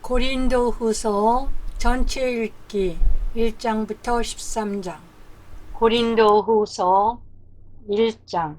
고린도후서 전체 읽기 1장부터 13장. 고린도후서 1장.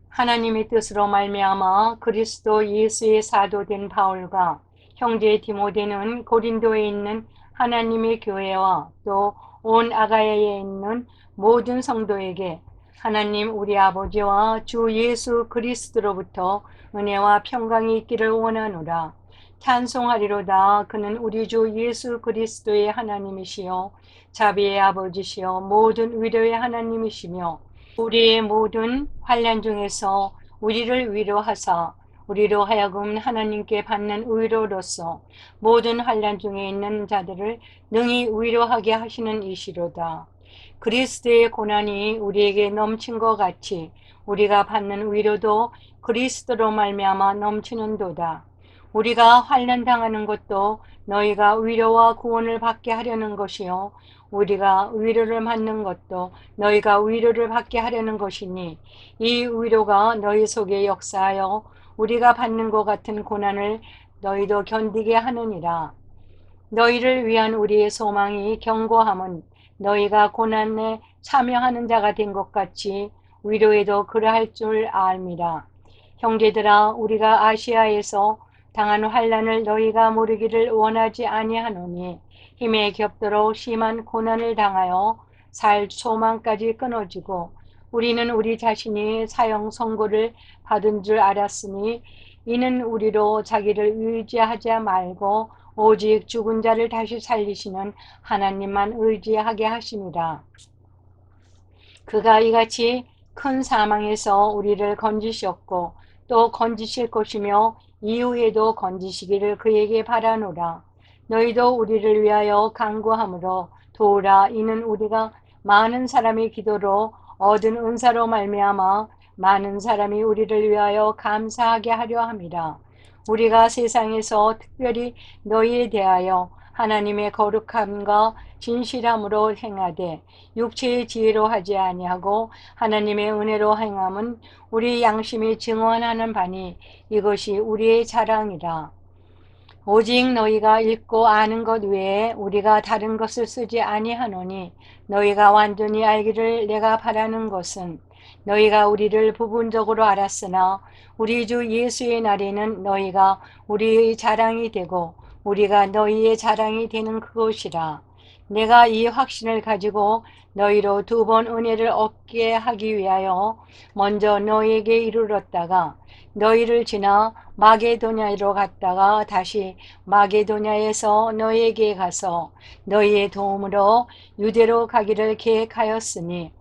하나님의 뜻으로 말미암아 그리스도 예수의 사도된 바울과 형제 디모데는 고린도에 있는 하나님의 교회와 또 온 아가야에 있는 모든 성도에게 하나님 우리 아버지와 주 예수 그리스도로부터 은혜와 평강이 있기를 원하노라. 찬송하리로다. 그는 우리 주 예수 그리스도의 하나님이시요 자비의 아버지시요 모든 위로의 하나님이시며 우리의 모든 환난 중에서 우리를 위로하사 우리로 하여금 하나님께 받는 위로로서 모든 환난 중에 있는 자들을 능히 위로하게 하시는 이시로다. 그리스도의 고난이 우리에게 넘친 것 같이 우리가 받는 위로도 그리스도로 말미암아 넘치는도다. 우리가 환난 당하는 것도 너희가 위로와 구원을 받게 하려는 것이요 우리가 위로를 받는 것도 너희가 위로를 받게 하려는 것이니 이 위로가 너희 속에 역사하여 우리가 받는 것 같은 고난을 너희도 견디게 하느니라. 너희를 위한 우리의 소망이 견고함은 너희가 고난에 참여하는 자가 된 것 같이 위로에도 그러할 줄 알미라. 형제들아, 우리가 아시아에서 당한 환난을 너희가 모르기를 원하지 아니하노니 힘에 겹도록 심한 고난을 당하여 살 소망까지 끊어지고 우리는 우리 자신이 사형 선고를 받은 줄 알았으니 이는 우리로 자기를 의지하지 말고 오직 죽은 자를 다시 살리시는 하나님만 의지하게 하심이라. 그가 이같이 큰 사망에서 우리를 건지셨고 또 건지실 것이며 이후에도 건지시기를 그에게 바라노라. 너희도 우리를 위하여 간구함으로 도우라. 이는 우리가 많은 사람의 기도로 얻은 은사로 말미암아 많은 사람이 우리를 위하여 감사하게 하려 함이라. 우리가 세상에서 특별히 너희에 대하여 하나님의 거룩함과 진실함으로 행하되 육체의 지혜로 하지 아니하고 하나님의 은혜로 행함은 우리 양심이 증언하는 바니 이것이 우리의 자랑이라. 오직 너희가 읽고 아는 것 외에 우리가 다른 것을 쓰지 아니하노니 너희가 완전히 알기를 내가 바라는 것은 너희가 우리를 부분적으로 알았으나 우리 주 예수의 날에는 너희가 우리의 자랑이 되고 우리가 너희의 자랑이 되는 그것이라. 내가 이 확신을 가지고 너희로 두 번 은혜를 얻게 하기 위하여 먼저 너희에게 이르렀다가 너희를 지나 마게도냐로 갔다가 다시 마게도냐에서 너희에게 가서 너희의 도움으로 유대로 가기를 계획하였으니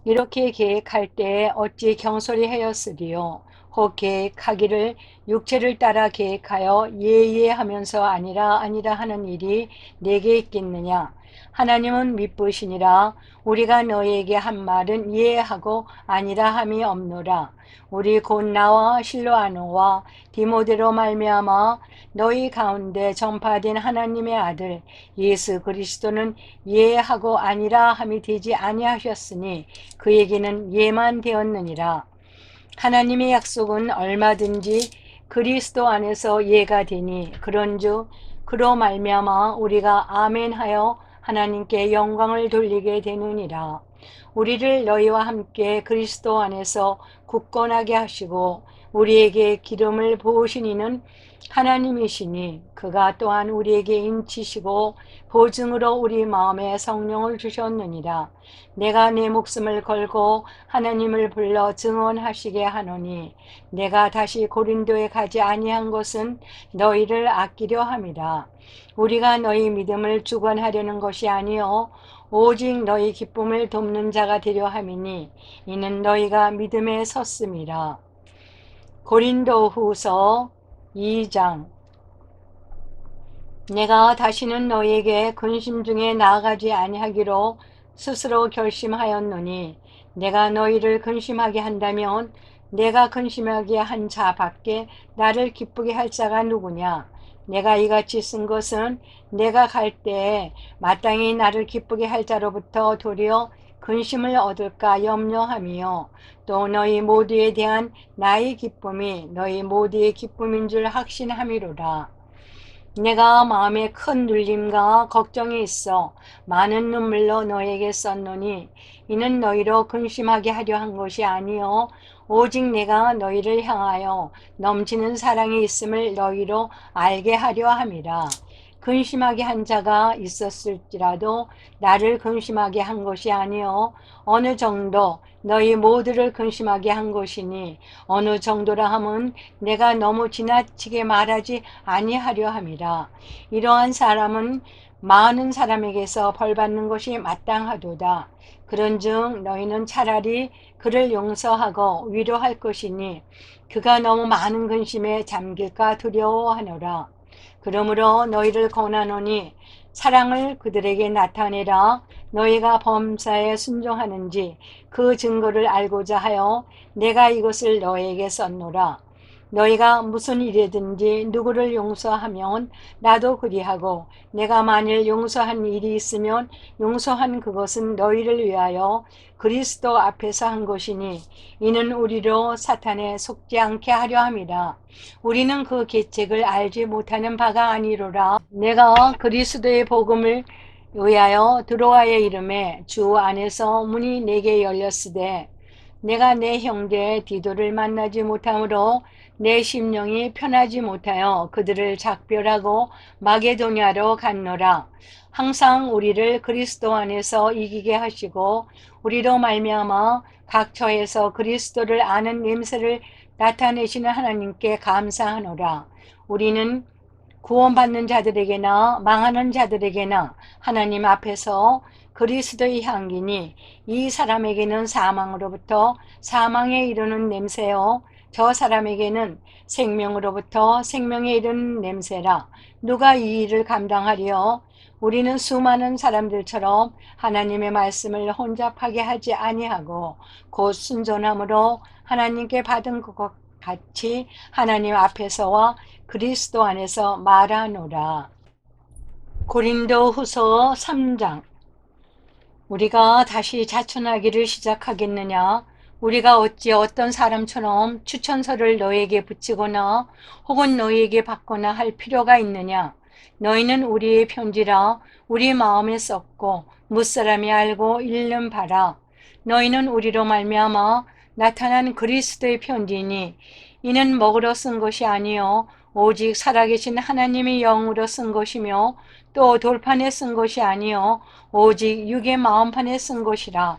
이렇게 계획할 때 어찌 경솔히 하였으리요. 혹 계획하기를 육체를 따라 계획하여 예하면서 아니라 하는 일이 내게 있겠느냐. 하나님은 미쁘시니라. 우리가 너희에게 한 말은 예하고 아니라 함이 없노라. 우리 곧 나와 실로아노와 디모데로 말미암아 너희 가운데 전파된 하나님의 아들 예수 그리스도는 예하고 아니라 함이 되지 아니하셨으니 그에게는 예만 되었느니라. 하나님의 약속은 얼마든지 그리스도 안에서 예가 되니 그런즉 그로 말미암아 우리가 아멘하여 하나님께 영광을 돌리게 되느니라. 우리를 너희와 함께 그리스도 안에서 굳건하게 하시고 우리에게 기름을 부으신 이는 하나님이시니 그가 또한 우리에게 인치시고 보증으로 우리 마음에 성령을 주셨느니라. 내가 내 목숨을 걸고 하나님을 불러 증언하시게 하노니 내가 다시 고린도에 가지 아니한 것은 너희를 아끼려 함이라. 우리가 너희 믿음을 주관하려는 것이 아니요 오직 너희 기쁨을 돕는 자가 되려 함이니 이는 너희가 믿음에 섰음이라. 고린도후서 2장. 내가 다시는 너희에게 근심 중에 나아가지 아니하기로 스스로 결심하였노니 내가 너희를 근심하게 한다면 내가 근심하게 한 자 밖에 나를 기쁘게 할 자가 누구냐. 내가 이같이 쓴 것은 내가 갈 때에 마땅히 나를 기쁘게 할 자로부터 도리어 근심을 얻을까 염려함이요 또 너희 모두에 대한 나의 기쁨이 너희 모두의 기쁨인 줄 확신함이로라. 내가 마음에 큰 눌림과 걱정이 있어 많은 눈물로 너에게 썼노니 이는 너희로 근심하게 하려 한 것이 아니요 오직 내가 너희를 향하여 넘치는 사랑이 있음을 너희로 알게 하려 함이라. 근심하게 한 자가 있었을지라도 나를 근심하게 한 것이 아니요 어느 정도 너희 모두를 근심하게 한 것이니 어느 정도라 함은 내가 너무 지나치게 말하지 아니하려 함이라. 이러한 사람은 많은 사람에게서 벌받는 것이 마땅하도다. 그런즉 너희는 차라리 그를 용서하고 위로할 것이니 그가 너무 많은 근심에 잠길까 두려워하노라. 그러므로 너희를 권하노니 사랑을 그들에게 나타내라. 너희가 범사에 순종하는지 그 증거를 알고자 하여 내가 이것을 너희에게 썼노라. 너희가 무슨 일이든지 누구를 용서하면 나도 그리하고 내가 만일 용서한 일이 있으면 용서한 그것은 너희를 위하여 그리스도 앞에서 한 것이니 이는 우리로 사탄에 속지 않게 하려 함이라. 우리는 그 계책을 알지 못하는 바가 아니로라. 내가 그리스도의 복음을 위하여 드로아의 이름에 주 안에서 문이 내게 열렸으되 내가 내 형제 디도를 만나지 못하므로 내 심령이 편하지 못하여 그들을 작별하고 마게도냐로 갔노라. 항상 우리를 그리스도 안에서 이기게 하시고 우리로 말미암아 각 처에서 그리스도를 아는 냄새를 나타내시는 하나님께 감사하노라. 우리는 구원받는 자들에게나 망하는 자들에게나 하나님 앞에서 그리스도의 향기니 이 사람에게는 사망으로부터 사망에 이르는 냄새요 저 사람에게는 생명으로부터 생명에 이르는 냄새라. 누가 이 일을 감당하리요? 우리는 수많은 사람들처럼 하나님의 말씀을 혼잡하게 하지 아니하고 곧 순전함으로 하나님께 받은 것 같이 하나님 앞에서와 그리스도 안에서 말하노라. 고린도 후서 3장. 우리가 다시 자천하기를 시작하겠느냐? 우리가 어찌 어떤 사람처럼 추천서를 너에게 붙이거나 혹은 너에게 받거나 할 필요가 있느냐? 너희는 우리의 편지라 우리 마음에 썼고 무사람이 알고 읽는 바라. 너희는 우리로 말미암아 나타난 그리스도의 편지니 이는 먹으러 쓴 것이 아니요 오직 살아계신 하나님의 영으로 쓴 것이며 또 돌판에 쓴 것이 아니요 오직 육의 마음판에 쓴 것이라.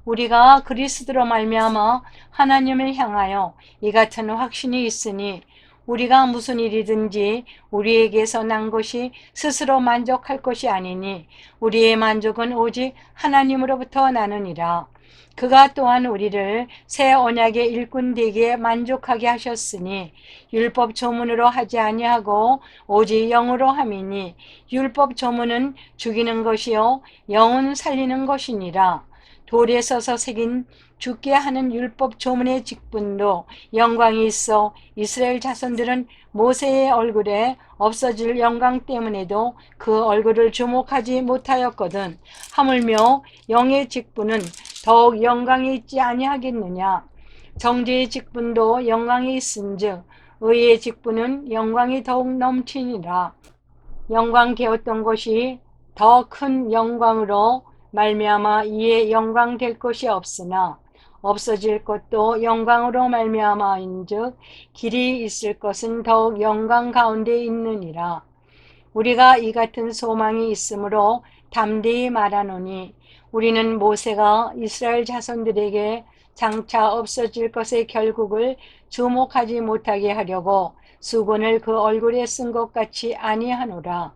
우리가 그리스도로 말미암아 하나님을 향하여 이 같은 확신이 있으니 우리가 무슨 일이든지 우리에게서 난 것이 스스로 만족할 것이 아니니 우리의 만족은 오직 하나님으로부터 나느니라. 그가 또한 우리를 새 언약의 일꾼 되게 만족하게 하셨으니 율법 조문으로 하지 아니하고 오직 영으로 함이니 율법 조문은 죽이는 것이요 영은 살리는 것이니라. 돌에 서서 새긴 죽게 하는 율법 조문의 직분도 영광이 있어 이스라엘 자손들은 모세의 얼굴에 없어질 영광 때문에도 그 얼굴을 주목하지 못하였거든. 하물며 영의 직분은 더욱 영광이 있지 아니하겠느냐. 정죄의 직분도 영광이 있은즉 의의 직분은 영광이 더욱 넘치니라. 영광 되었던 것이 더 큰 영광으로 말미암아 이에 영광 될 것이 없으나 없어질 것도 영광으로 말미암아인즉 길이 있을 것은 더욱 영광 가운데 있느니라. 우리가 이 같은 소망이 있으므로 담대히 말하노니 우리는 모세가 이스라엘 자손들에게 장차 없어질 것의 결국을 주목하지 못하게 하려고 수건을 그 얼굴에 쓴 것 같이 아니하노라.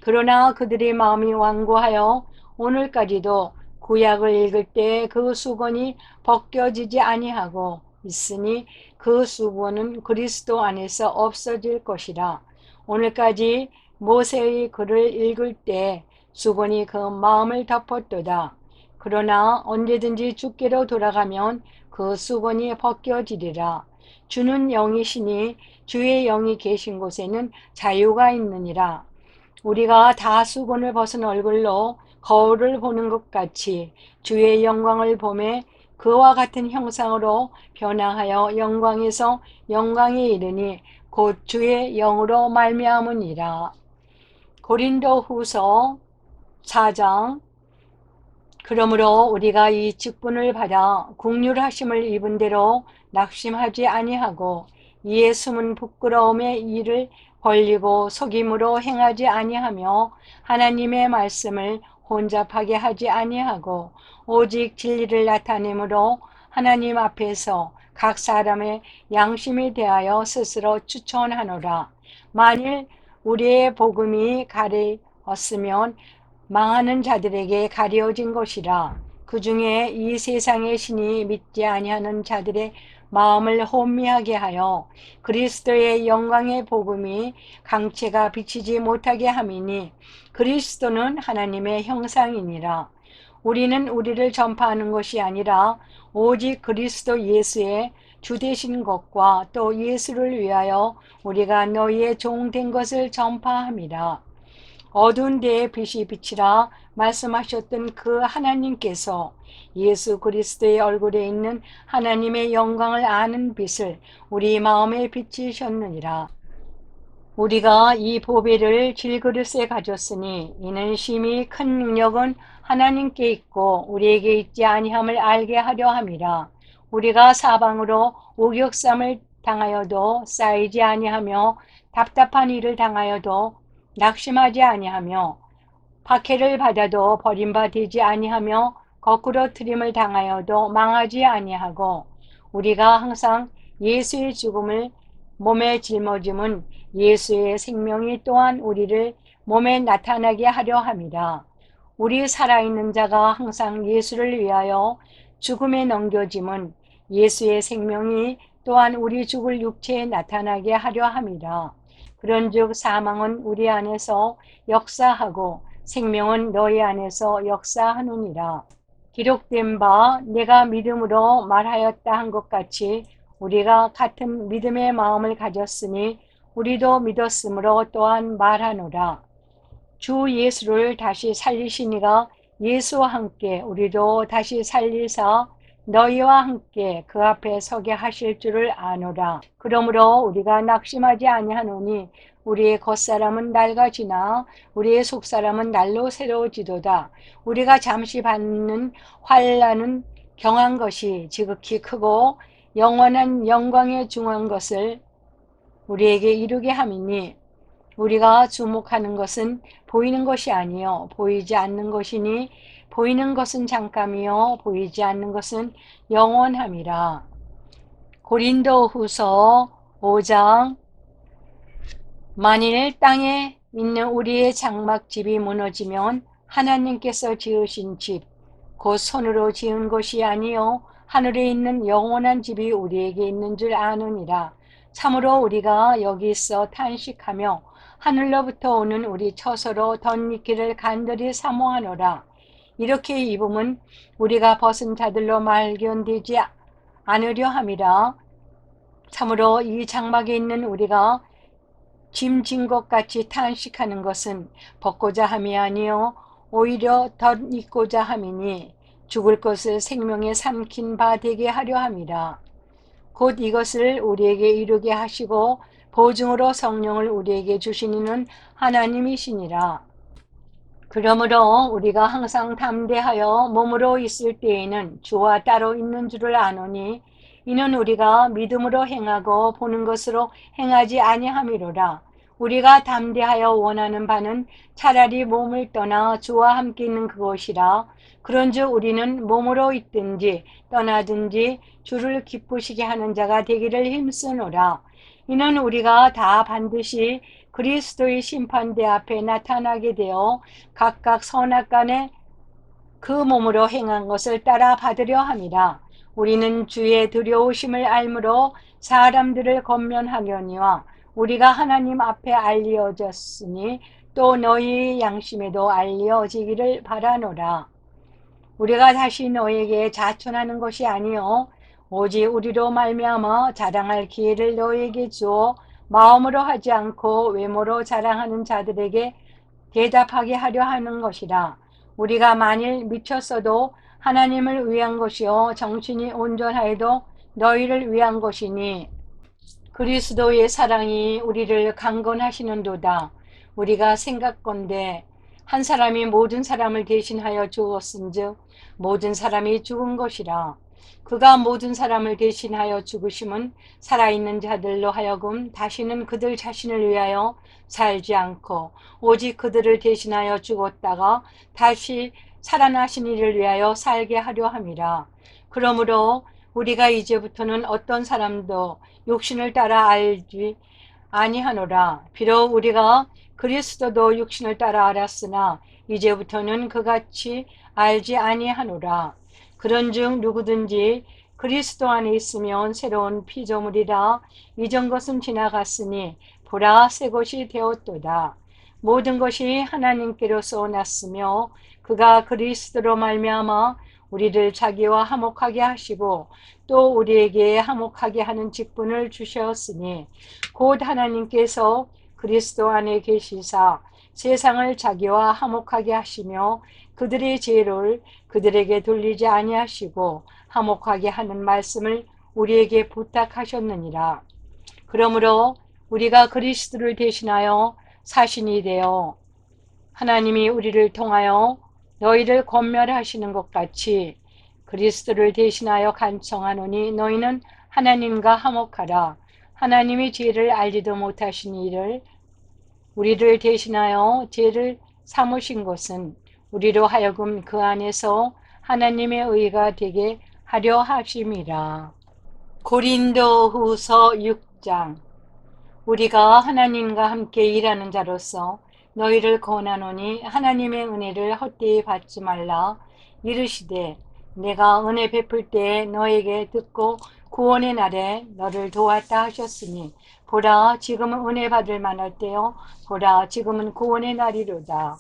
그러나 그들의 마음이 완고하여 오늘까지도 구약을 읽을 때 그 수건이 벗겨지지 아니하고 있으니 그 수건은 그리스도 안에서 없어질 것이라. 오늘까지 모세의 글을 읽을 때 수건이 그 마음을 덮었도다. 그러나 언제든지 주께로 돌아가면 그 수건이 벗겨지리라. 주는 영이시니 주의 영이 계신 곳에는 자유가 있느니라. 우리가 다 수건을 벗은 얼굴로 거울을 보는 것 같이 주의 영광을 보매 그와 같은 형상으로 변화하여 영광에서 영광에 이르니 곧 주의 영으로 말미암으니라. 고린도후서 4장. 그러므로 우리가 이 직분을 받아 국률하심을 입은 대로 낙심하지 아니하고 이에 숨은 부끄러움의 일을 벌리고 속임으로 행하지 아니하며 하나님의 말씀을 혼잡하게 하지 아니하고 오직 진리를 나타내므로 하나님 앞에서 각 사람의 양심에 대하여 스스로 추천하노라. 만일 우리의 복음이 가려웠으면 망하는 자들에게 가려진 것이라. 그 중에 이 세상의 신이 믿지 아니하는 자들의 마음을 혼미하게 하여 그리스도의 영광의 복음이 강체가 비치지 못하게 함이니 그리스도는 하나님의 형상이니라. 우리는 우리를 전파하는 것이 아니라 오직 그리스도 예수의 주 되신 것과 또 예수를 위하여 우리가 너희의 종 된 것을 전파함이라. 어두운 데에 빛이 비치라 말씀하셨던 그 하나님께서 예수 그리스도의 얼굴에 있는 하나님의 영광을 아는 빛을 우리 마음에 비치셨느니라. 우리가 이 보배를 질그릇에 가졌으니 이는 심히 큰 능력은 하나님께 있고 우리에게 있지 아니함을 알게 하려 함이라. 우리가 사방으로 오격삼을 당하여도 쌓이지 아니하며 답답한 일을 당하여도 낙심하지 아니하며 박해를 받아도 버림받지 아니하며 거꾸로 트림을 당하여도 망하지 아니하고 우리가 항상 예수의 죽음을 몸에 짊어짐은 예수의 생명이 또한 우리를 몸에 나타나게 하려 함이라. 우리 살아있는 자가 항상 예수를 위하여 죽음에 넘겨짐은 예수의 생명이 또한 우리 죽을 육체에 나타나게 하려 함이라. 그런즉 사망은 우리 안에서 역사하고 생명은 너희 안에서 역사하느니라. 기록된 바 내가 믿음으로 말하였다 한 것 같이 우리가 같은 믿음의 마음을 가졌으니 우리도 믿었으므로 또한 말하노라. 주 예수를 다시 살리신 이가 예수와 함께 우리도 다시 살리사 너희와 함께 그 앞에 서게 하실 줄을 아노라. 그러므로 우리가 낙심하지 아니하노니 우리의 겉사람은 낡아지나 우리의 속사람은 날로 새로워지도다. 우리가 잠시 받는 환난은 경한 것이 지극히 크고 영원한 영광에 중한 것을 우리에게 이루게 함이니 우리가 주목하는 것은 보이는 것이 아니요 보이지 않는 것이니 보이는 것은 잠깐이요 보이지 않는 것은 영원함이라. 고린도후서 5장. 만일 땅에 있는 우리의 장막집이 무너지면 하나님께서 지으신 집 곧 손으로 지은 것이 아니요 하늘에 있는 영원한 집이 우리에게 있는 줄 아느니라. 참으로 우리가 여기 있어 탄식하며 하늘로부터 오는 우리 처소로 덧입기를 간절히 사모하노라. 이렇게 입음은 우리가 벗은 자들로 말견되지 않으려 함이라. 참으로 이 장막에 있는 우리가 짐진 것 같이 탄식하는 것은 벗고자 함이 아니요 오히려 덧입고자 함이니 죽을 것을 생명에 삼킨 바 되게 하려 함이라. 곧 이것을 우리에게 이루게 하시고 보증으로 성령을 우리에게 주신 이는 하나님이시니라. 그러므로 우리가 항상 담대하여 몸으로 있을 때에는 주와 따로 있는 줄을 아노니 이는 우리가 믿음으로 행하고 보는 것으로 행하지 아니함이로라. 우리가 담대하여 원하는 바는 차라리 몸을 떠나 주와 함께 있는 그것이라. 그런즉 우리는 몸으로 있든지 떠나든지 주를 기쁘시게 하는 자가 되기를 힘쓰노라. 이는 우리가 다 반드시 그리스도의 심판대 앞에 나타나게 되어 각각 선악간에 그 몸으로 행한 것을 따라 받으려 함이라. 우리는 주의 두려우심을 알므로 사람들을 권면하려니와 우리가 하나님 앞에 알려졌으니 또 너희 양심에도 알려지기를 바라노라. 우리가 다시 너에게 자촌하는 것이 아니요 오직 우리로 말미암아 자랑할 기회를 너에게 주어 마음으로 하지 않고 외모로 자랑하는 자들에게 대답하게 하려 하는 것이라. 우리가 만일 미쳤어도 하나님을 위한 것이요 정신이 온전하여도 너희를 위한 것이니 그리스도의 사랑이 우리를 강건하시는도다. 우리가 생각건대 한 사람이 모든 사람을 대신하여 죽었은즉 모든 사람이 죽은 것이라. 그가 모든 사람을 대신하여 죽으심은 살아있는 자들로 하여금 다시는 그들 자신을 위하여 살지 않고 오직 그들을 대신하여 죽었다가 다시 살아나신 이를 위하여 살게 하려 함이라. 그러므로 우리가 이제부터는 어떤 사람도 육신을 따라 알지 아니하노라. 비록 우리가 그리스도도 육신을 따라 알았으나 이제부터는 그같이 알지 아니하노라. 그런즉 누구든지 그리스도 안에 있으면 새로운 피조물이라. 이전 것은 지나갔으니 보라 새 것이 되었도다. 모든 것이 하나님께로서 났으며 그가 그리스도로 말미암아 우리를 자기와 화목하게 하시고 또 우리에게 화목하게 하는 직분을 주셨으니 곧 하나님께서 그리스도 안에 계시사 세상을 자기와 화목하게 하시며 그들의 죄를 그들에게 돌리지 아니하시고 화목하게 하는 말씀을 우리에게 부탁하셨느니라. 그러므로 우리가 그리스도를 대신하여 사신이 되어 하나님이 우리를 통하여 너희를 권멸하시는 것 같이 그리스도를 대신하여 간청하노니 너희는 하나님과 화목하라. 하나님이 죄를 알지도 못하신 이를 우리를 대신하여 죄를 삼으신 것은 우리로 하여금 그 안에서 하나님의 의가 되게 하려 하심이라. 고린도후서 6장. 우리가 하나님과 함께 일하는 자로서 너희를 권하노니 하나님의 은혜를 헛되이 받지 말라. 이르시되 내가 은혜 베풀 때에 너에게 듣고 구원의 날에 너를 도왔다 하셨으니 보라 지금은 은혜 받을 만할 때요 보라 지금은 구원의 날이로다.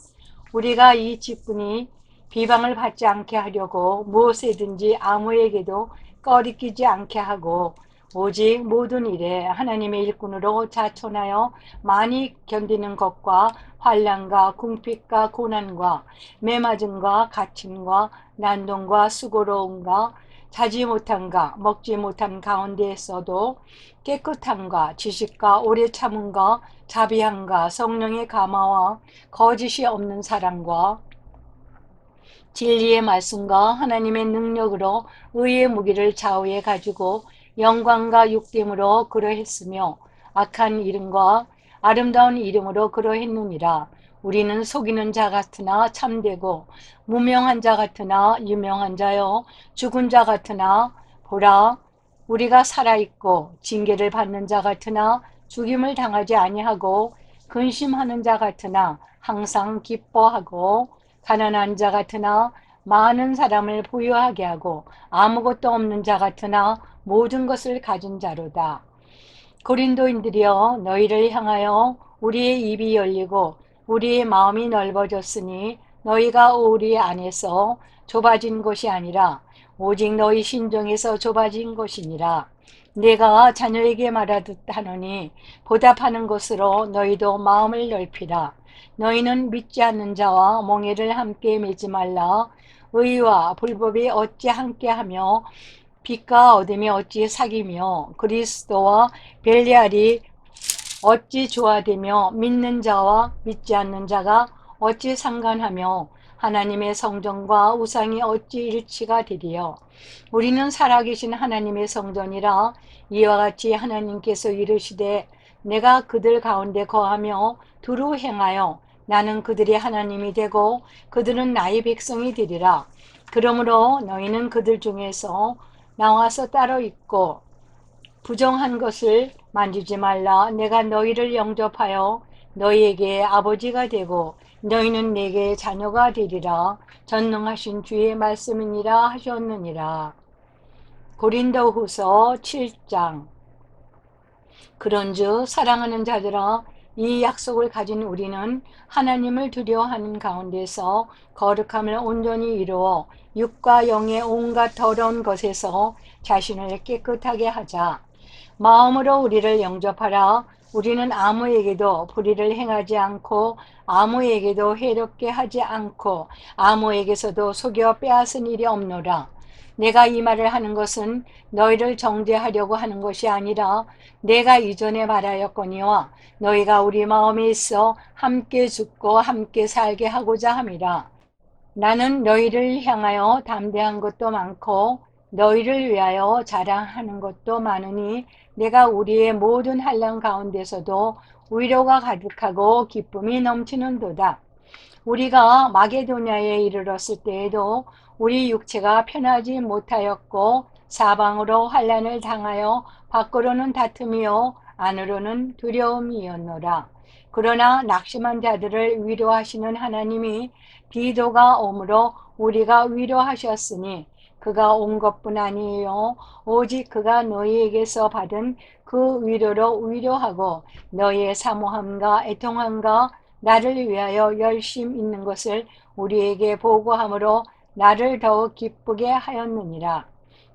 우리가 이 직분이 비방을 받지 않게 하려고 무엇이든지 아무에게도 꺼리끼지 않게 하고 오직 모든 일에 하나님의 일꾼으로 자천하여 많이 견디는 것과 환난과 궁핍과 고난과 매맞음과 갇힘과 난동과 수고로움과 자지 못함과 먹지 못한 가운데에서도 깨끗함과 지식과 오래 참음과 자비함과 성령의 감화와 거짓이 없는 사랑과 진리의 말씀과 하나님의 능력으로 의의 무기를 좌우에 가지고 영광과 육됨으로 그러했으며 악한 이름과 아름다운 이름으로 그러했느니라. 우리는 속이는 자 같으나 참되고 무명한 자 같으나 유명한 자요 죽은 자 같으나 보라 우리가 살아있고 징계를 받는 자 같으나 죽임을 당하지 아니하고 근심하는 자 같으나 항상 기뻐하고 가난한 자 같으나 많은 사람을 부유하게 하고 아무것도 없는 자 같으나 모든 것을 가진 자로다. 고린도인들이여 너희를 향하여 우리의 입이 열리고 우리의 마음이 넓어졌으니 너희가 우리 안에서 좁아진 것이 아니라 오직 너희 신정에서 좁아진 것이니라. 내가 자녀에게 말하듯 하노니 보답하는 것으로 너희도 마음을 넓히라. 너희는 믿지 않는 자와 멍에를 함께 매지 말라. 의와 불법이 어찌 함께하며 빛과 어둠이 어찌 사귀며 그리스도와 벨리알이 어찌 조화되며 믿는 자와 믿지 않는 자가 어찌 상관하며 하나님의 성전과 우상이 어찌 일치가 되리요. 우리는 살아계신 하나님의 성전이라. 이와 같이 하나님께서 이르시되 내가 그들 가운데 거하며 두루 행하여 나는 그들의 하나님이 되고 그들은 나의 백성이 되리라. 그러므로 너희는 그들 중에서 나와서 따로 있고 부정한 것을 만지지 말라. 내가 너희를 영접하여 너희에게 아버지가 되고 너희는 내게 자녀가 되리라. 전능하신 주의 말씀이니라 하셨느니라. 고린도후서 7장. 그런즉 사랑하는 자들아 이 약속을 가진 우리는 하나님을 두려워하는 가운데서 거룩함을 온전히 이루어 육과 영의 온갖 더러운 것에서 자신을 깨끗하게 하자. 마음으로 우리를 영접하라. 우리는 아무에게도 불의를 행하지 않고 아무에게도 해롭게 하지 않고 아무에게서도 속여 빼앗은 일이 없노라. 내가 이 말을 하는 것은 너희를 정죄하려고 하는 것이 아니라 내가 이전에 말하였거니와 너희가 우리 마음에 있어 함께 죽고 함께 살게 하고자 함이라. 나는 너희를 향하여 담대한 것도 많고 너희를 위하여 자랑하는 것도 많으니 내가 우리의 모든 환난 가운데서도 위로가 가득하고 기쁨이 넘치는도다. 우리가 마게도냐에 이르렀을 때에도 우리 육체가 편하지 못하였고 사방으로 환난을 당하여 밖으로는 다툼이요 안으로는 두려움이었노라. 그러나 낙심한 자들을 위로하시는 하나님이 디도가 오므로 우리가 위로하셨으니 그가 온 것뿐 아니에요. 오직 그가 너희에게서 받은 그 위로로 위로하고 너희의 사모함과 애통함과 나를 위하여 열심 있는 것을 우리에게 보고함으로 나를 더욱 기쁘게 하였느니라.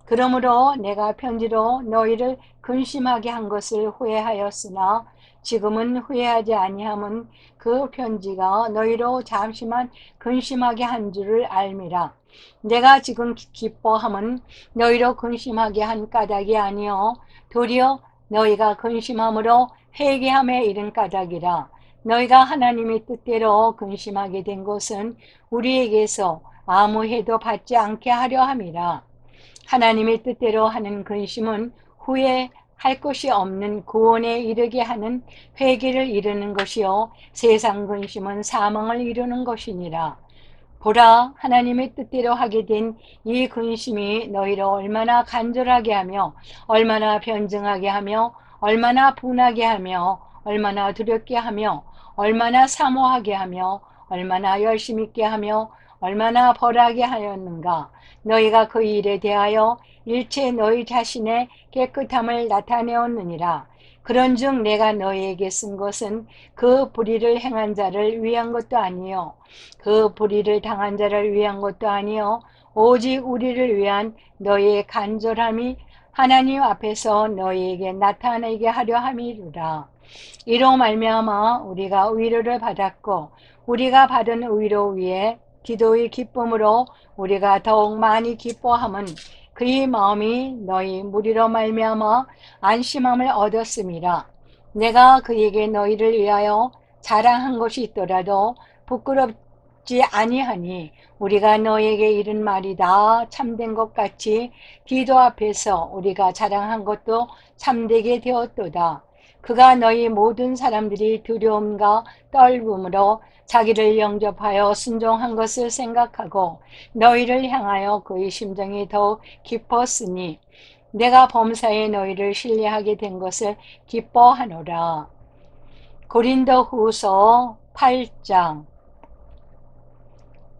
그러므로 내가 편지로 너희를 근심하게 한 것을 후회하였으나 지금은 후회하지 아니함은 그 편지가 너희로 잠시만 근심하게 한 줄을 알미라. 내가 지금 기뻐함은 너희로 근심하게 한 까닭이 아니요 도리어 너희가 근심함으로 회개함에 이른 까닭이라. 너희가 하나님의 뜻대로 근심하게 된 것은 우리에게서 아무 해도 받지 않게 하려 함이라. 하나님의 뜻대로 하는 근심은 후회할 것이 없는 구원에 이르게 하는 회개를 이루는 것이요 세상 근심은 사망을 이루는 것이니라. 보라, 하나님의 뜻대로 하게 된 이 근심이 너희를 얼마나 간절하게 하며 얼마나 변증하게 하며 얼마나 분하게 하며 얼마나 두렵게 하며 얼마나 사모하게 하며 얼마나 열심 있게 하며 얼마나 벌하게 하였는가. 너희가 그 일에 대하여 일체 너희 자신의 깨끗함을 나타내었느니라. 그런즉 내가 너희에게 쓴 것은 그 불의를 행한 자를 위한 것도 아니요 그 불의를 당한 자를 위한 것도 아니요 오직 우리를 위한 너희의 간절함이 하나님 앞에서 너희에게 나타내게 하려 함이루라. 이로 말미암아 우리가 위로를 받았고 우리가 받은 위로 위에 기도의 기쁨으로 우리가 더욱 많이 기뻐함은 그의 마음이 너희 무리로 말미암아 안심함을 얻었음이라. 내가 그에게 너희를 위하여 자랑한 것이 있더라도 부끄럽지 아니하니 우리가 너에게 이른 말이 다 참된 것 같이 디도 앞에서 우리가 자랑한 것도 참되게 되었도다. 그가 너희 모든 사람들이 두려움과 떨림으로 자기를 영접하여 순종한 것을 생각하고 너희를 향하여 그의 심정이 더욱 깊었으니 내가 범사에 너희를 신뢰하게 된 것을 기뻐하노라. 고린도 후서 8장.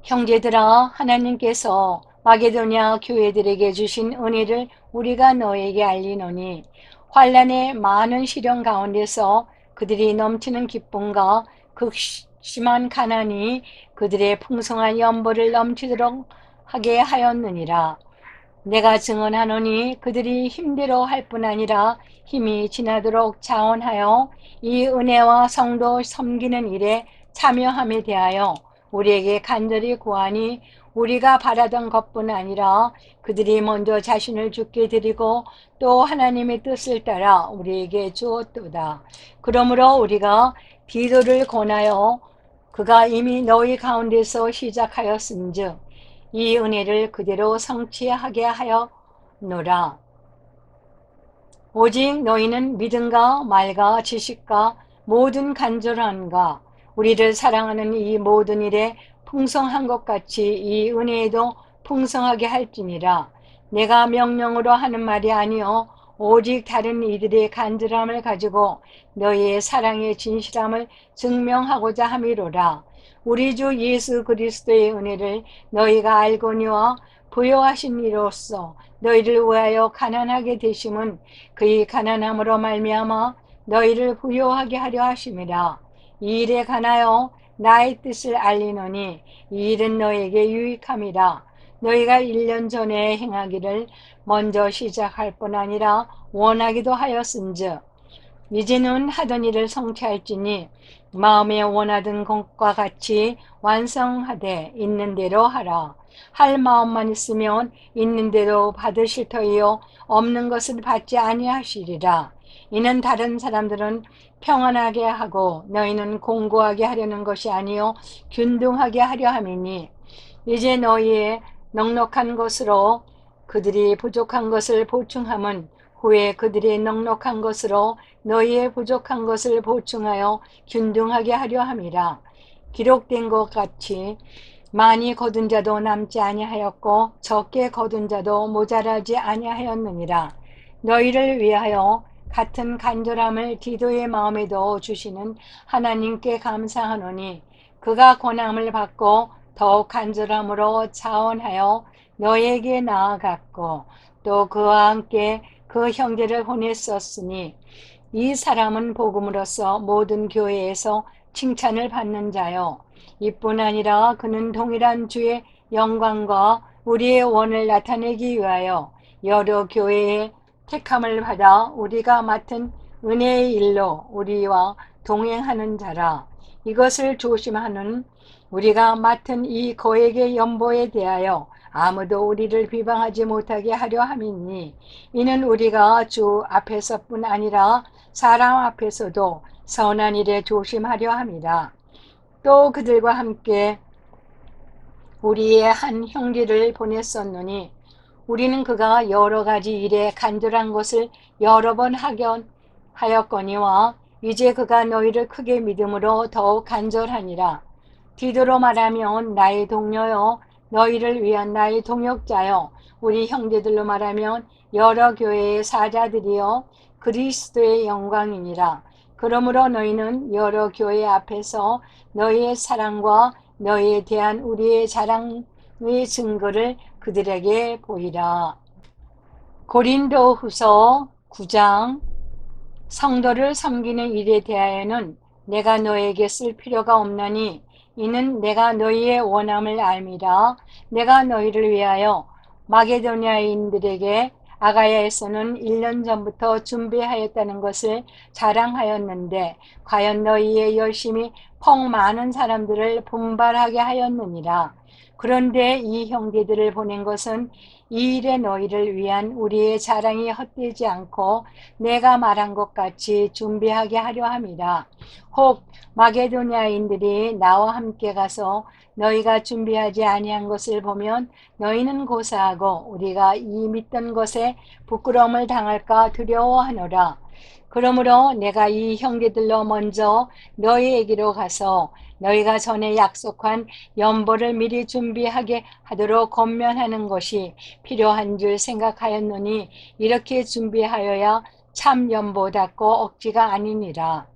형제들아, 하나님께서 마게도냐 교회들에게 주신 은혜를 우리가 너에게 알리노니 환난의 많은 시련 가운데서 그들이 넘치는 기쁨과 극심한 가난이 그들의 풍성한 연보를 넘치도록 하게 하였느니라. 내가 증언하노니 그들이 힘대로 할 뿐 아니라 힘이 지나도록 자원하여 이 은혜와 성도 섬기는 일에 참여함에 대하여 우리에게 간절히 구하니 우리가 바라던 것뿐 아니라 그들이 먼저 자신을 주께 드리고 또 하나님의 뜻을 따라 우리에게 주었도다. 그러므로 우리가 디도를 권하여 그가 이미 너희 가운데서 시작하였은즉 이 은혜를 그대로 성취하게 하였노라. 오직 너희는 믿음과 말과 지식과 모든 간절함과 우리를 사랑하는 이 모든 일에 풍성한 것 같이 이 은혜에도 풍성하게 할지니라. 내가 명령으로 하는 말이 아니요 오직 다른 이들의 간절함을 가지고 너희의 사랑의 진실함을 증명하고자 함이로라. 우리 주 예수 그리스도의 은혜를 너희가 알거니와 부요하신 이로써 너희를 위하여 가난하게 되심은 그의 가난함으로 말미암아 너희를 부요하게 하려 하심이라. 이 일에 관하여 나의 뜻을 알리노니 이 일은 너에게 유익함이라. 너희가 1년 전에 행하기를 먼저 시작할 뿐 아니라 원하기도 하였은즉 이제는 하던 일을 성취할지니 마음에 원하던 것과 같이 완성하되 있는 대로 하라. 할 마음만 있으면 있는 대로 받으실 터이요 없는 것을 받지 아니하시리라. 이는 다른 사람들은 평안하게 하고 너희는 공고하게 하려는 것이 아니요 균등하게 하려 함이니 이제 너희의 넉넉한 것으로 그들이 부족한 것을 보충함은 후에 그들이 넉넉한 것으로 너희의 부족한 것을 보충하여 균등하게 하려 함이라. 기록된 것 같이 많이 거둔 자도 남지 아니하였고 적게 거둔 자도 모자라지 아니하였느니라. 너희를 위하여 같은 간절함을 디도의 마음에도 주시는 하나님께 감사하노니 그가 권함을 받고 더욱 간절함으로 자원하여 너에게 나아갔고 또 그와 함께 그 형제를 보냈었으니 이 사람은 복음으로써 모든 교회에서 칭찬을 받는 자요. 이뿐 아니라 그는 동일한 주의 영광과 우리의 원을 나타내기 위하여 여러 교회의 택함을 받아 우리가 맡은 은혜의 일로 우리와 동행하는 자라. 이것을 조심하는 우리가 맡은 이 거액의 연보에 대하여 아무도 우리를 비방하지 못하게 하려 함이니 이는 우리가 주 앞에서뿐 아니라 사람 앞에서도 선한 일에 조심하려 함이라. 또 그들과 함께 우리의 한 형제를 보냈었노니 우리는 그가 여러 가지 일에 간절한 것을 여러 번 하였거니와 이제 그가 너희를 크게 믿음으로 더욱 간절하니라. 디도로 말하면 나의 동료요 너희를 위한 나의 동역자요 우리 형제들로 말하면 여러 교회의 사자들이요 그리스도의 영광이니라. 그러므로 너희는 여러 교회 앞에서 너희의 사랑과 너희에 대한 우리의 자랑의 증거를 그들에게 보이라. 고린도후서 9장. 성도를 섬기는 일에 대하여는 내가 너에게 쓸 필요가 없나니 이는 내가 너희의 원함을 알미라. 내가 너희를 위하여 마게도냐인들에게 아가야에서는 1년 전부터 준비하였다는 것을 자랑하였는데 과연 너희의 열심이 퍽 많은 사람들을 분발하게 하였느니라. 그런데 이 형제들을 보낸 것은 이 일에 너희를 위한 우리의 자랑이 헛되지 않고 내가 말한 것 같이 준비하게 하려 함이라. 혹 마게도냐인들이 나와 함께 가서 너희가 준비하지 아니한 것을 보면 너희는 고사하고 우리가 이 믿던 것에 부끄러움을 당할까 두려워하노라. 그러므로 내가 이 형제들로 먼저 너희에게로 가서 너희가 전에 약속한 연보를 미리 준비하게 하도록 권면하는 것이 필요한 줄 생각하였노니 이렇게 준비하여야 참 연보답고 억지가 아니니라.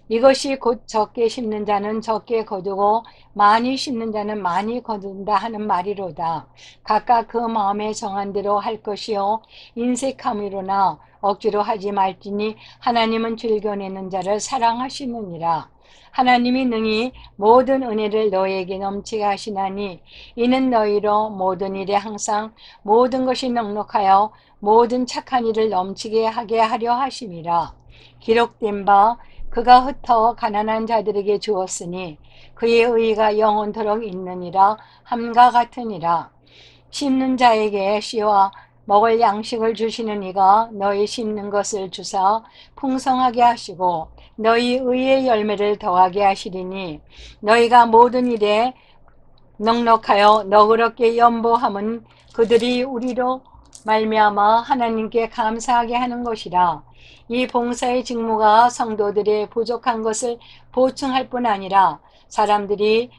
이것이 곧 적게 심는 자는 적게 거두고 많이 심는 자는 많이 거둔다 하는 말이로다. 각각 그 마음에 정한 대로 할 것이요 인색함이로나 억지로 하지 말지니 하나님은 즐겨내는 자를 사랑하시느니라. 하나님이 능히 모든 은혜를 너희에게 넘치게 하시나니 이는 너희로 모든 일에 항상 모든 것이 넉넉하여 모든 착한 일을 넘치게 하게 하려 하심이라. 기록된 바 그가 흩어 가난한 자들에게 주었으니 그의 의가 영원토록 있느니라 함과 같으니라. 심는 자에게 씨와 먹을 양식을 주시는 이가 너희 심는 것을 주사 풍성하게 하시고 너희 의의 열매를 더하게 하시리니 너희가 모든 일에 넉넉하여 너그럽게 연보함은 그들이 우리로 말미암아 하나님께 감사하게 하는 것이라. 이 봉사의 직무가 성도들의 부족한 것을 보충할 뿐 아니라 사람들이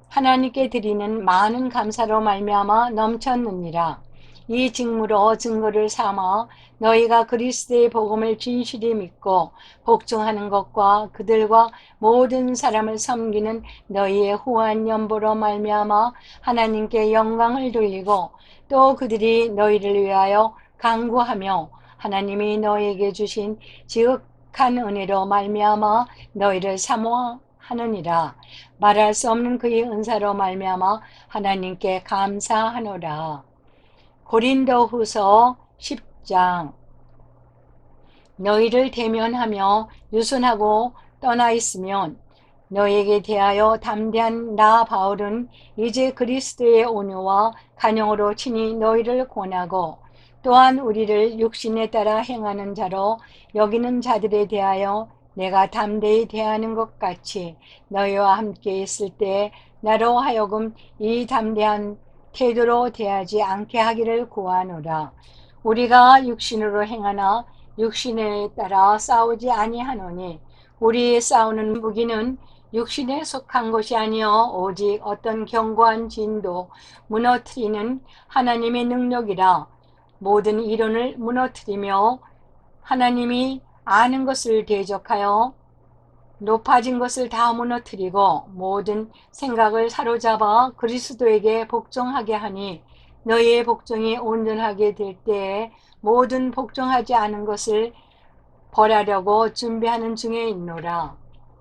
하나님께 드리는 많은 감사로 말미암아 넘쳤느니라. 이 직무로 증거를 삼아 너희가 그리스도의 복음을 진실히 믿고 복종하는 것과 그들과 모든 사람을 섬기는 너희의 후한 연보로 말미암아 하나님께 영광을 돌리고 또 그들이 너희를 위하여 간구하며 하나님이 너희에게 주신 지극한 은혜로 말미암아 너희를 사모하느니라. 말할 수 없는 그의 은사로 말미암아 하나님께 감사하노라. 고린도후서 10장. 너희를 대면하며 유순하고 떠나 있으면 너희에게 대하여 담대한 나 바울은 이제 그리스도의 온유와 간용으로 친히 너희를 권하고 또한 우리를 육신에 따라 행하는 자로 여기는 자들에 대하여 내가 담대히 대하는 것 같이 너희와 함께 있을 때 나로 하여금 이 담대한 태도로 대하지 않게 하기를 구하노라. 우리가 육신으로 행하나 육신에 따라 싸우지 아니하노니 우리의 싸우는 무기는 육신에 속한 것이 아니요 오직 어떤 견고한 진도 무너뜨리는 하나님의 능력이라. 모든 이론을 무너뜨리며 하나님이 아는 것을 대적하여 높아진 것을 다 무너뜨리고 모든 생각을 사로잡아 그리스도에게 복종하게 하니 너희의 복종이 온전하게 될 때에 모든 복종하지 않은 것을 벌하려고 준비하는 중에 있노라.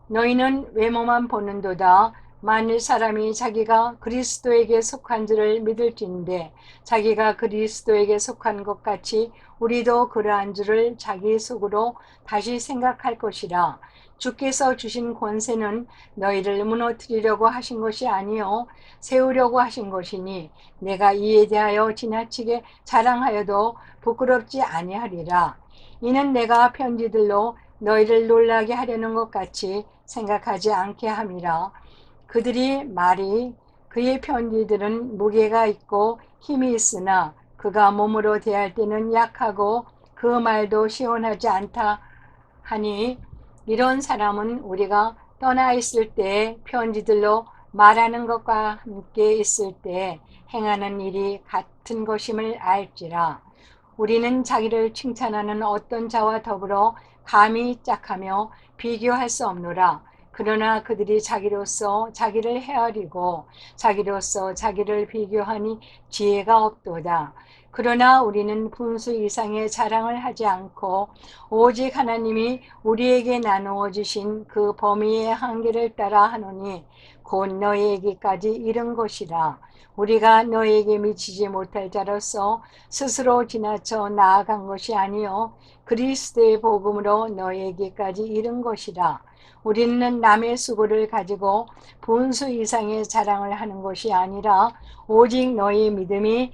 너희는 외모만 보는도다. 만일 사람이 자기가 그리스도에게 속한 줄을 믿을진대 자기가 그리스도에게 속한 것 같이 우리도 그러한 줄을 자기 속으로 다시 생각할 것이라. 주께서 주신 권세는 너희를 무너뜨리려고 하신 것이 아니요 세우려고 하신 것이니 내가 이에 대하여 지나치게 자랑하여도 부끄럽지 아니하리라. 이는 내가 편지들로 너희를 놀라게 하려는 것 같이 생각하지 않게 함이라. 그들이 말이 그의 편지들은 무게가 있고 힘이 있으나 그가 몸으로 대할 때는 약하고 그 말도 시원하지 않다 하니 이런 사람은 우리가 떠나 있을 때 편지들로 말하는 것과 함께 있을 때 행하는 일이 같은 것임을 알지라. 우리는 자기를 칭찬하는 어떤 자와 더불어 감히 짝하며 비교할 수 없노라. 그러나 그들이 자기로서 자기를 헤아리고 자기로서 자기를 비교하니 지혜가 없도다. 그러나 우리는 분수 이상의 자랑을 하지 않고 오직 하나님이 우리에게 나누어 주신 그 범위의 한계를 따라 하노니 곧 너희에게까지 이른 것이라. 우리가 너희에게 미치지 못할 자로서 스스로 지나쳐 나아간 것이 아니요 그리스도의 복음으로 너희에게까지 이른 것이라. 우리는 남의 수고를 가지고 분수 이상의 자랑을 하는 것이 아니라 오직 너희 믿음이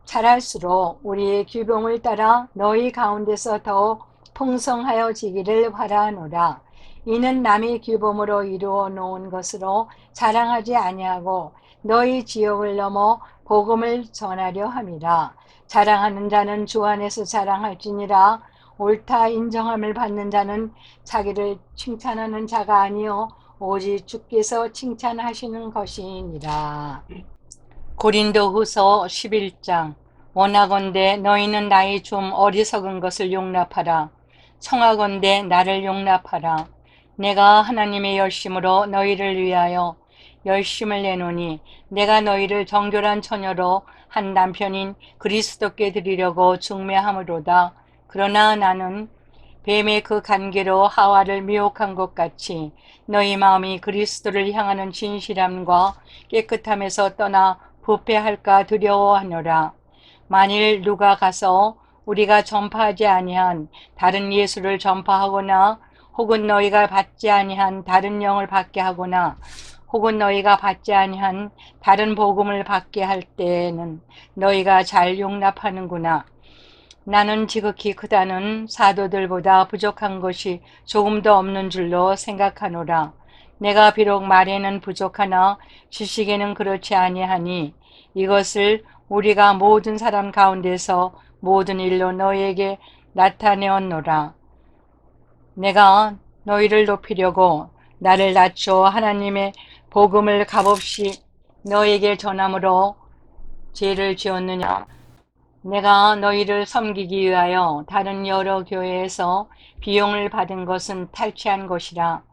자랄수록 우리의 규범을 따라 너희 가운데서 더욱 풍성하여지기를 바라노라. 이는 남의 규범으로 이루어 놓은 것으로 자랑하지 아니하고 너희 지역을 넘어 복음을 전하려 함이라. 자랑하는 자는 주 안에서 자랑할지니라. 옳다 인정함을 받는 자는 자기를 칭찬하는 자가 아니요 오직 주께서 칭찬하시는 것이니라. 고린도후서 11장. 원하건대 너희는 나의 좀 어리석은 것을 용납하라. 청하건대 나를 용납하라. 내가 하나님의 열심으로 너희를 위하여 열심을 내노니 내가 너희를 정결한 처녀로 한 남편인 그리스도께 드리려고 중매함으로다. 그러나 나는 뱀의 그 간계로 하와를 미혹한 것 같이 너희 마음이 그리스도를 향하는 진실함과 깨끗함에서 떠나 부패할까 두려워하노라. 만일 누가 가서 우리가 전파하지 아니한 다른 예수를 전파하거나 혹은 너희가 받지 아니한 다른 영을 받게 하거나 혹은 너희가 받지 아니한 다른 복음을 받게 할 때에는 너희가 잘 용납하는구나. 나는 지극히 크다는 사도들보다 부족한 것이 조금도 없는 줄로 생각하노라. 내가 비록 말에는 부족하나 지식에는 그렇지 아니하니 이것을 우리가 모든 사람 가운데서 모든 일로 너희에게 나타내었노라. 내가 너희를 높이려고 나를 낮춰 하나님의 복음을 값없이 너희에게 전함으로 죄를 지었느냐? 내가 너희를 섬기기 위하여 다른 여러 교회에서 비용을 받은 것은 탈취한 것이라.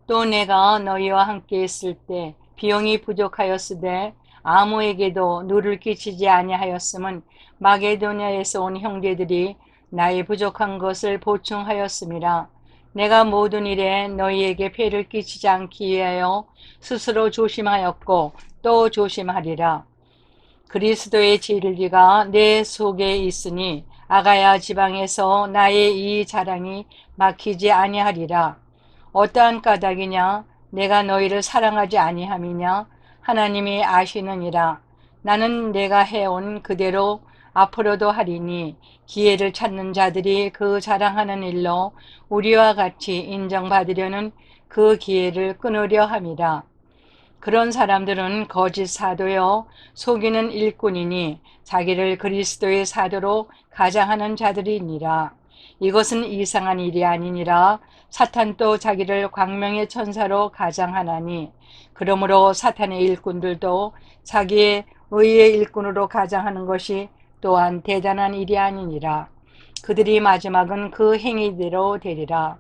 또 내가 너희와 함께 있을 때 비용이 부족하였으되 아무에게도 누를 끼치지 아니하였음은 마게도냐에서 온 형제들이 나의 부족한 것을 보충하였음이라. 내가 모든 일에 너희에게 폐를 끼치지 않기 위하여 스스로 조심하였고 또 조심하리라. 그리스도의 진리가 내 속에 있으니 아가야 지방에서 나의 이 자랑이 막히지 아니하리라. 어떠한 까닭이냐? 내가 너희를 사랑하지 아니함이냐? 하나님이 아시느니라. 나는 내가 해온 그대로 앞으로도 하리니 기회를 찾는 자들이 그 자랑하는 일로 우리와 같이 인정받으려는 그 기회를 끊으려 함이라. 그런 사람들은 거짓 사도요 속이는 일꾼이니 자기를 그리스도의 사도로 가장하는 자들이니라. 이것은 이상한 일이 아니니라. 사탄도 자기를 광명의 천사로 가장하나니 그러므로 사탄의 일꾼들도 자기의 의의 일꾼으로 가장하는 것이 또한 대단한 일이 아니니라. 그들이 마지막은 그 행위대로 되리라.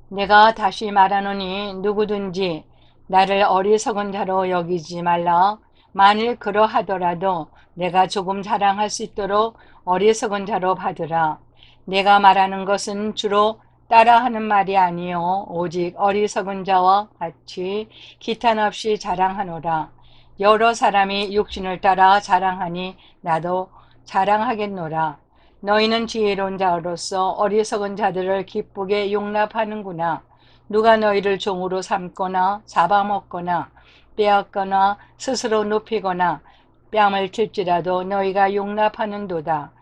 내가 다시 말하노니 누구든지 나를 어리석은 자로 여기지 말라. 만일 그러하더라도 내가 조금 자랑할 수 있도록 어리석은 자로 받으라. 내가 말하는 것은 주로 따라하는 말이 아니요 오직 어리석은 자와 같이 기탄 없이 자랑하노라. 여러 사람이 육신을 따라 자랑하니 나도 자랑하겠노라. 너희는 지혜로운 자로서 어리석은 자들을 기쁘게 용납하는구나. 누가 너희를 종으로 삼거나 잡아먹거나 빼앗거나 스스로 높이거나 뺨을 칠지라도 너희가 용납하는도다.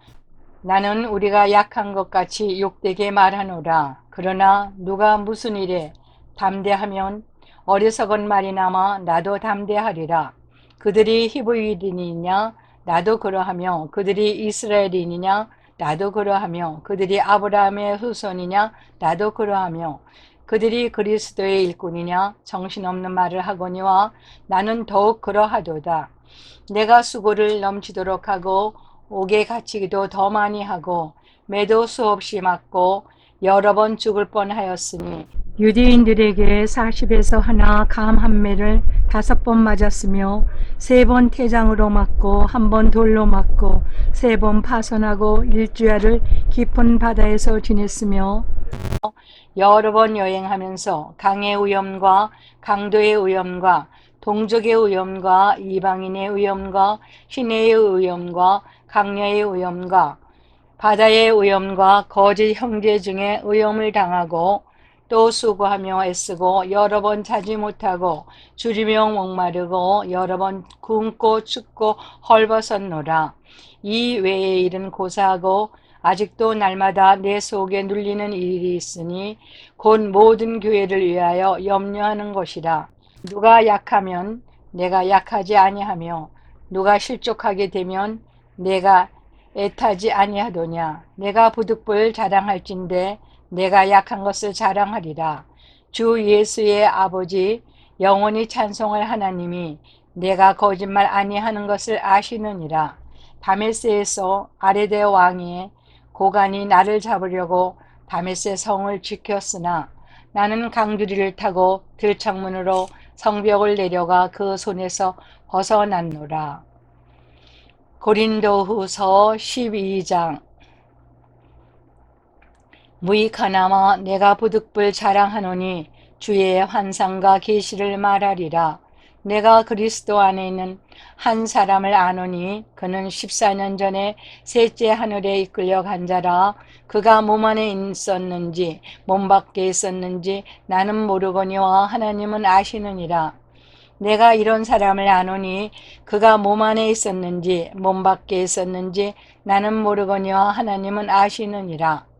나는 우리가 약한 것 같이 욕되게 말하노라. 그러나 누가 무슨 일에 담대하면 어리석은 말이나마 나도 담대하리라. 그들이 히브리인이냐 나도 그러하며 그들이 이스라엘인이냐 나도 그러하며 그들이 아브라함의 후손이냐 나도 그러하며 그들이 그리스도의 일꾼이냐 정신없는 말을 하거니와 나는 더욱 그러하도다. 내가 수고를 넘치도록 하고 옥에 갇히기도 더 많이 하고 매도 수없이 맞고 여러 번 죽을 뻔하였으니 유대인들에게 40에서 하나 감 한 매를 5번 맞았으며 3번 태장으로 맞고 1번 돌로 맞고 3번 파선하고 일주야를 깊은 바다에서 지냈으며 여러 번 여행하면서 강의 위험과 강도의 위험과 동족의 위험과 이방인의 위험과 시내의 위험과 강녀의 위험과 바다의 위험과 거짓 형제 중에 위험을 당하고 또 수고하며 애쓰고 여러 번 자지 못하고 줄이며 목마르고 여러 번 굶고 춥고 헐벗었노라. 이 외의 일은 고사하고 아직도 날마다 내 속에 눌리는 일이 있으니 곧 모든 교회를 위하여 염려하는 것이라. 누가 약하면 내가 약하지 아니하며 누가 실족하게 되면 내가 애타지 아니하도냐. 내가 부득불 자랑할진대 내가 약한 것을 자랑하리라. 주 예수의 아버지 영원히 찬송할 하나님이 내가 거짓말 아니하는 것을 아시느니라. 다메세에서 아레데 왕의 고관이 나를 잡으려고 다메세 성을 지켰으나 나는 강두리를 타고 들창문으로 성벽을 내려가 그 손에서 벗어났노라. 고린도후서 12장. 무익하나마 내가 부득불 자랑하노니 주의 환상과 계시를 말하리라. 내가 그리스도 안에 있는 한 사람을 아노니 그는 14년 전에 셋째 하늘에 이끌려 간 자라. 그가 몸 안에 있었는지 몸 밖에 있었는지 나는 모르거니와 하나님은 아시느니라. 내가 이런 사람을 아노니 그가 몸 안에 있었는지 몸 밖에 있었는지 나는 모르거니와 하나님은 아시느니라.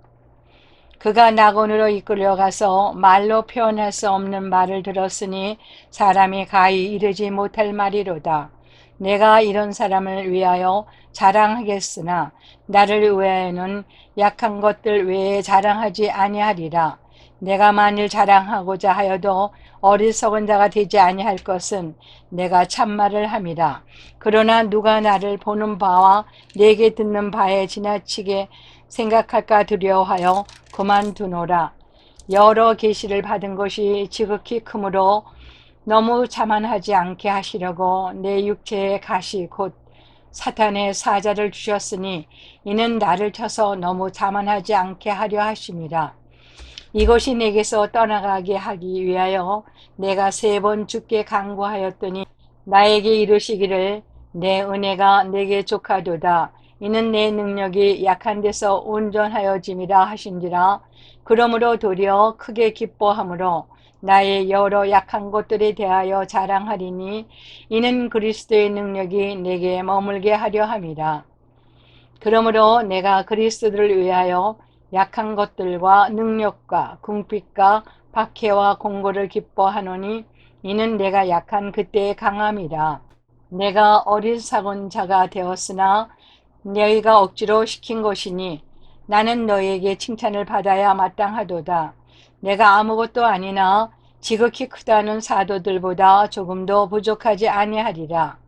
그가 낙원으로 이끌려가서 말로 표현할 수 없는 말을 들었으니 사람이 가히 이르지 못할 말이로다. 내가 이런 사람을 위하여 자랑하겠으나 나를 위하여는 약한 것들 외에 자랑하지 아니하리라. 내가 만일 자랑하고자 하여도 어리석은 자가 되지 아니할 것은 내가 참말을 함이라. 그러나 누가 나를 보는 바와 내게 듣는 바에 지나치게 생각할까 두려워하여 그만두노라. 여러 계시를 받은 것이 지극히 크므로 너무 자만하지 않게 하시려고 내 육체의 가시 곧 사탄의 사자를 주셨으니 이는 나를 쳐서 너무 자만하지 않게 하려 하심이라. 이것이 내게서 떠나가게 하기 위하여 내가 3번 주께 간구하였더니 나에게 이르시기를 내 은혜가 내게 족하도다. 이는 내 능력이 약한 데서 온전하여짐이라 하신지라. 그러므로 도리어 크게 기뻐함으로 나의 여러 약한 것들에 대하여 자랑하리니 이는 그리스도의 능력이 내게 머물게 하려 함이라. 그러므로 내가 그리스도를 위하여 약한 것들과 능력과 궁핍과 박해와 공고를 기뻐하노니 이는 내가 약한 그때의 강함이라. 내가 어리석은 자가 되었으나 너희가 억지로 시킨 것이니 나는 너희에게 칭찬을 받아야 마땅하도다. 내가 아무것도 아니나 지극히 크다는 사도들보다 조금도 부족하지 아니하리라.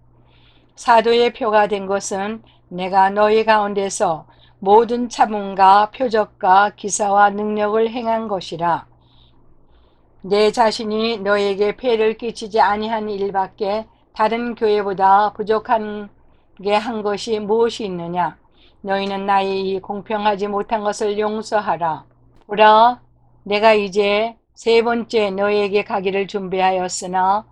사도의 표가 된 것은 내가 너희 가운데서 모든 참음과 표적과 기사와 능력을 행한 것이라. 내 자신이 너에게 폐를 끼치지 아니한 일밖에 다른 교회보다 부족한 게 한 것이 무엇이 있느냐? 너희는 나의 이 공평하지 못한 것을 용서하라. 보라, 내가 이제 세 번째 너에게 가기를 준비하였으나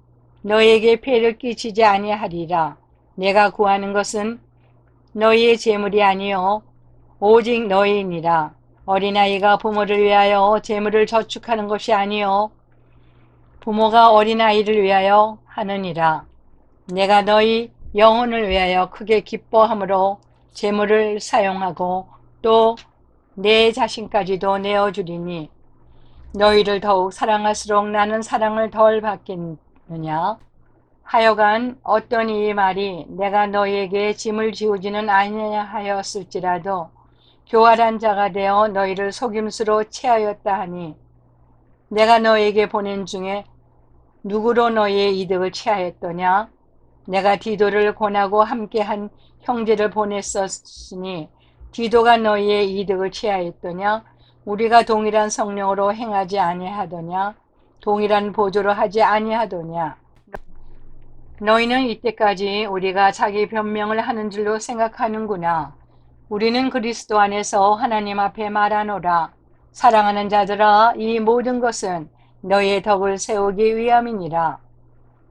너에게 폐를 끼치지 아니하리라. 내가 구하는 것은 너희의 재물이 아니요 오직 너희니라. 어린아이가 부모를 위하여 재물을 저축하는 것이 아니요 부모가 어린아이를 위하여 하느니라. 내가 너희 영혼을 위하여 크게 기뻐함으로 재물을 사용하고 또 내 자신까지도 내어주리니 너희를 더욱 사랑할수록 나는 사랑을 덜 받겠느냐. 하여간 어떤 이 말이 내가 너희에게 짐을 지우지는 아니하였을지라도 교활한 자가 되어 너희를 속임수로 체하였다 하니 내가 너희에게 보낸 중에 누구로 너희의 이득을 취하였더냐? 내가 디도를 권하고 함께한 형제를 보냈었으니 디도가 너희의 이득을 취하였더냐? 우리가 동일한 성령으로 행하지 아니하더냐? 동일한 보조로 하지 아니하더냐? 너희는 이때까지 우리가 자기 변명을 하는 줄로 생각하는구나. 우리는 그리스도 안에서 하나님 앞에 말하노라. 사랑하는 자들아, 이 모든 것은 너희의 덕을 세우기 위함이니라.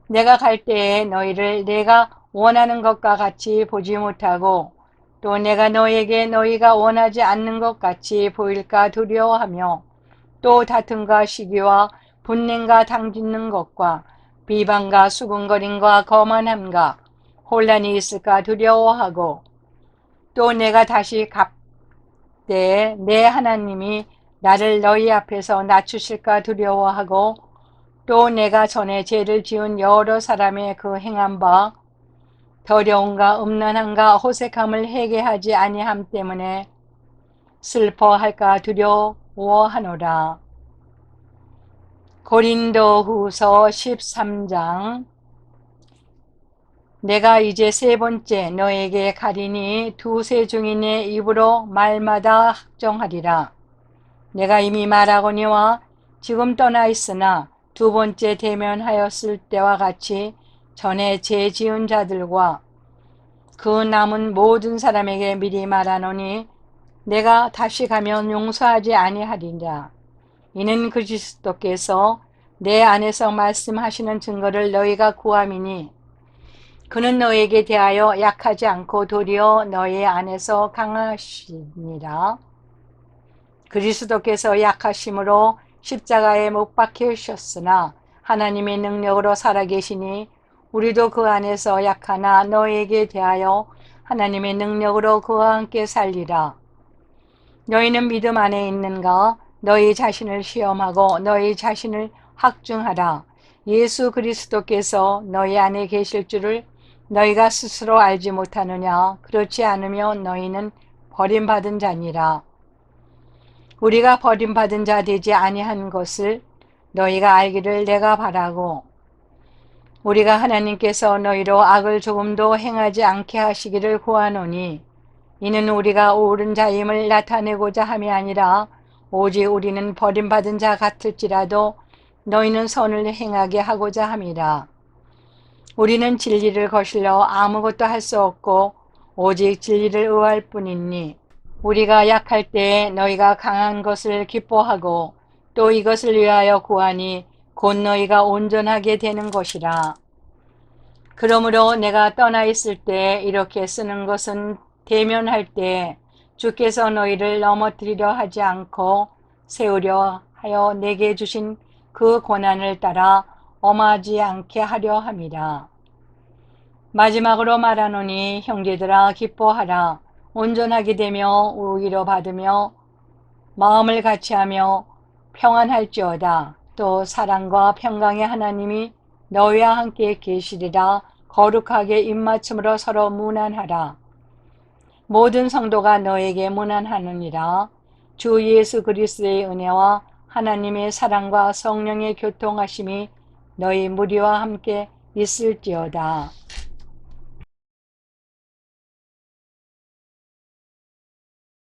내가 갈 때에 너희를 내가 원하는 것과 같이 보지 못하고 또 내가 너희에게 너희가 원하지 않는 것 같이 보일까 두려워하며 또 다툼과 시기와 분냉과 당짓는 것과 비방과 수군거림과 거만함과 혼란이 있을까 두려워하고 또 내가 다시 갈 때에 내 하나님이 나를 너희 앞에서 낮추실까 두려워하고 또 내가 전에 죄를 지은 여러 사람의 그 행한 바 더러움과 음란함과 호색함을 회개하지 아니함 때문에 슬퍼할까 두려워하노라. 고린도후서 13장. 내가 이제 세 번째 너에게 가리니 두세 중인의 입으로 말마다 확정하리라. 내가 이미 말하거니와 지금 떠나 있으나 두 번째 대면하였을 때와 같이 전에 죄 지은 자들과 그 남은 모든 사람에게 미리 말하노니 내가 다시 가면 용서하지 아니하리라. 이는 그리스도께서 내 안에서 말씀하시는 증거를 너희가 구함이니 그는 너에게 대하여 약하지 않고 도리어 너희 안에서 강하시니라. 그리스도께서 약하심으로 십자가에 못 박히셨으나 하나님의 능력으로 살아계시니 우리도 그 안에서 약하나 너에게 대하여 하나님의 능력으로 그와 함께 살리라. 너희는 믿음 안에 있는가? 너희 자신을 시험하고 너희 자신을 확증하라. 예수 그리스도께서 너희 안에 계실 줄을 너희가 스스로 알지 못하느냐? 그렇지 않으면 너희는 버림받은 자니라. 우리가 버림받은 자 되지 아니한 것을 너희가 알기를 내가 바라고 우리가 하나님께서 너희로 악을 조금도 행하지 않게 하시기를 구하노니 이는 우리가 옳은 자임을 나타내고자 함이 아니라 오직 우리는 버림받은 자 같을지라도 너희는 선을 행하게 하고자 함이라. 우리는 진리를 거슬러 아무것도 할 수 없고 오직 진리를 의할 뿐이니 우리가 약할 때에 너희가 강한 것을 기뻐하고 또 이것을 위하여 구하니 곧 너희가 온전하게 되는 것이라. 그러므로 내가 떠나 있을 때 이렇게 쓰는 것은 대면할 때 주께서 너희를 넘어뜨리려 하지 않고 세우려 하여 내게 주신 그 고난을 따라 엄하지 않게 하려 함이라. 마지막으로 말하노니 형제들아 기뻐하라. 온전하게 되며 우위로 받으며 마음을 같이하며 평안할지어다. 또 사랑과 평강의 하나님이 너희와 함께 계시리라. 거룩하게 입맞춤으로 서로 문안하라. 모든 성도가 너에게 문안하느니라. 주 예수 그리스도의 은혜와 하나님의 사랑과 성령의 교통하심이 너희 무리와 함께 있을지어다.